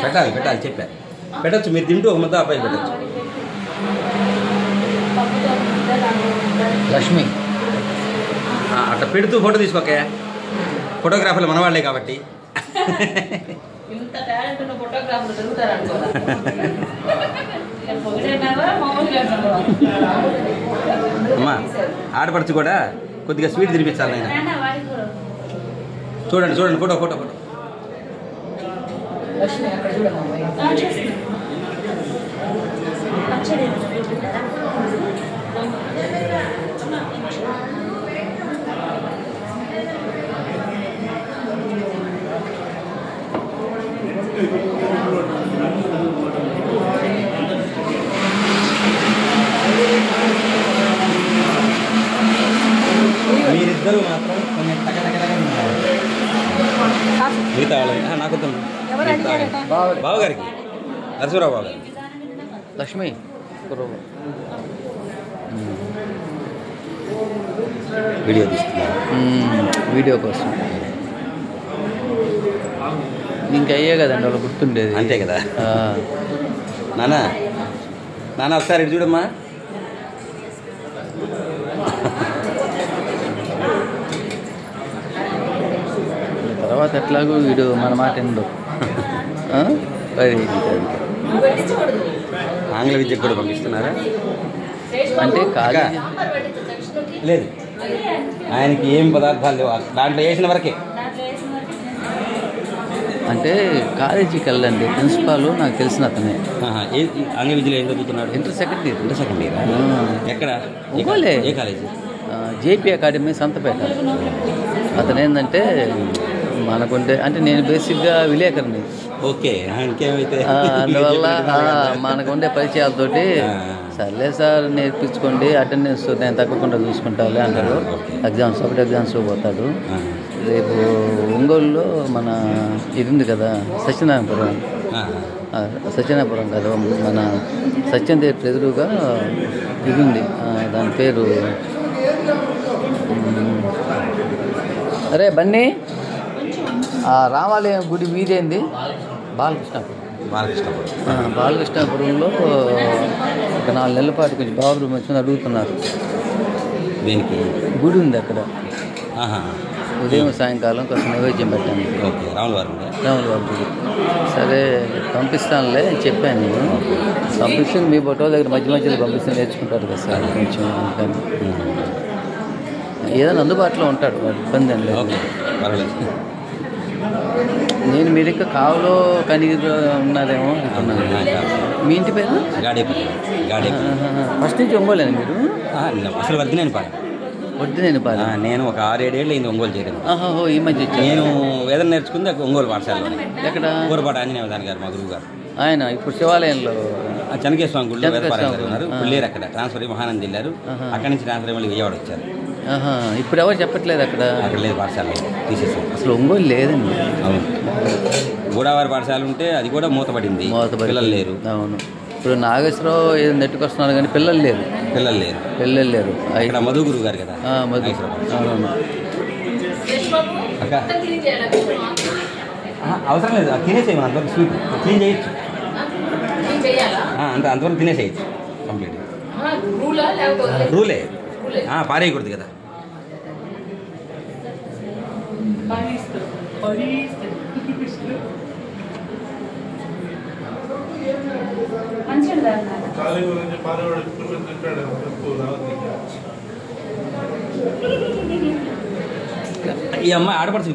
పెట్టాలి చెప్పా పెట్టచ్చు. మీరు తింటూ ఒక ముద్ద అబ్బాయి పెట్టచ్చు. లక్ష్మి అట్లా పెడుతూ ఫోటో తీసుకోకే. ఫోటోగ్రాఫర్లు మనవాళ్లే కాబట్టి. అమ్మా ఆడపడుచు కూడా కొద్దిగా స్వీట్ తినిపించాలి ఆయన. చూడండి ఫోటో. మీరిద్దరూ మాత్రం కొంచెం తగ్గ మిగతా నాకు బావగారికి నరసింహరావు బావ గారికి లక్ష్మి వీడియో తీస్తున్నారు. వీడియో కోసం ఇంకా అయ్యే కదండి వాళ్ళు గుర్తుండేది. అంతే కదా. నాన్న ఒకసారి ఇటు చూడమ్మా. తర్వాత ఎట్లాగో వీడు మన మాట ఎందు ఆంగ్ల విద్యకు కూడా పంపిస్తున్నారా? అంటే కాదు లేదు, ఆయనకి ఏం పదార్థాలు లేవు, దాంట్లో వేసిన వరకే. అంటే కాలేజీకి వెళ్ళండి, ప్రిన్సిపాల్ నాకు తెలిసిన అతనే. ఆంగ్ల విద్యలో ఏం చదువుతున్నాడు? Inter second year. ఎక్కడ? ఒంగోలే. ఏ కాలేజీ? JP academy Santhapeta. అతను ఏంటంటే మనకుంటే అంటే నేను బేసిక్గా విలేకరిని. ఓకే, ఇంకేమైతే అందువల్ల మనకుండే పరిచయాలతోటి సర్లే సార్ నేర్పించుకోండి, అటెండెన్స్ నేను తగ్గకుండా చూసుకుంటాలే అంటారు. ఎగ్జామ్స్ పోతాడు. రేపు ఒంగోలులో మన ఇది ఉంది కదా సత్యనారాయణపురం కదా, మన సత్యం థియేటర్ ఎదురుగా ఇది ఉంది, దాని పేరు అరే బన్నీ రామాలయం గుడి మీదేంది? బాలకృష్ణాపురంలో ఒక 4 నెలల పాటు కొంచెం బాబు వచ్చి అడుగుతున్నారు. దీనికి గుడి ఉంది అక్కడ. ఉదయం సాయంకాలం కొంచెం నైవేద్యం పెట్టాను. రాములవారి గుడి. సరే పంపిస్తానులే అని చెప్పాను నేను. పంపిస్తే మీ ఫోటో దగ్గర మధ్యలో పంపిస్తే నేర్చుకుంటారు కదా సార్ కొంచెం. ఏదైనా అందుబాటులో ఉంటాడు, ఇబ్బంది అండి. నేను మీరు ఇంకా కావులో కనిగిరిలో ఉన్నారేమో అనుకున్నాను. మీ ఇంటి పేరు? ఫస్ట్ నుంచి ఒంగోలేనా మీరు? అసలు వద్దునేని పాలెం. నేను ఒక 6-7 ఏళ్ళు అయింది ఒంగోలు చేయడం. ఈ మధ్య నేను వేదన నేర్చుకుంది ఒంగోలు పాఠశాలలో. ఎక్కడ? కూరపాటి ఆంజనేయ దాని గారు మా గురువు గారు. ఆయన ఇప్పుడు శివాలయంలో చెనకేశ్వర స్వామి గుడిలో ఉన్నారు. పుల్లేరు అక్కడ ట్రాన్స్ఫర్ మహానంది వెళ్ళారు. అక్కడి నుంచి ట్రాన్స్ఫర్ మళ్ళీ విజయవాడ వచ్చారు. ఇప్పుడు ఎవరు చెప్పట్లేదు అక్కడ లేదు, పాఠశాల తీసేసాం. అసలు ఒంగోలు లేదండి. అవును, గోదావరి పాఠశాల ఉంటే అది కూడా మూతపడింది, పిల్లలు లేరు. అవును, ఇప్పుడు నాగేశ్వరరావు ఏదో నెట్టుకొస్తున్నారు కానీ పిల్లలు లేరు. ఇక్కడ మధు గురువు గారు కదా. అవును. అవసరం లేదు, తినేసేయమని అంతవరకు స్వీట్ క్లీన్ చేయొచ్చు. అంతవరకు తినేసేయచ్చు కంప్లీట్. రూలే, పారేయకూడదు కదా. ఈ అమ్మాయి ఆడపడుతుంది.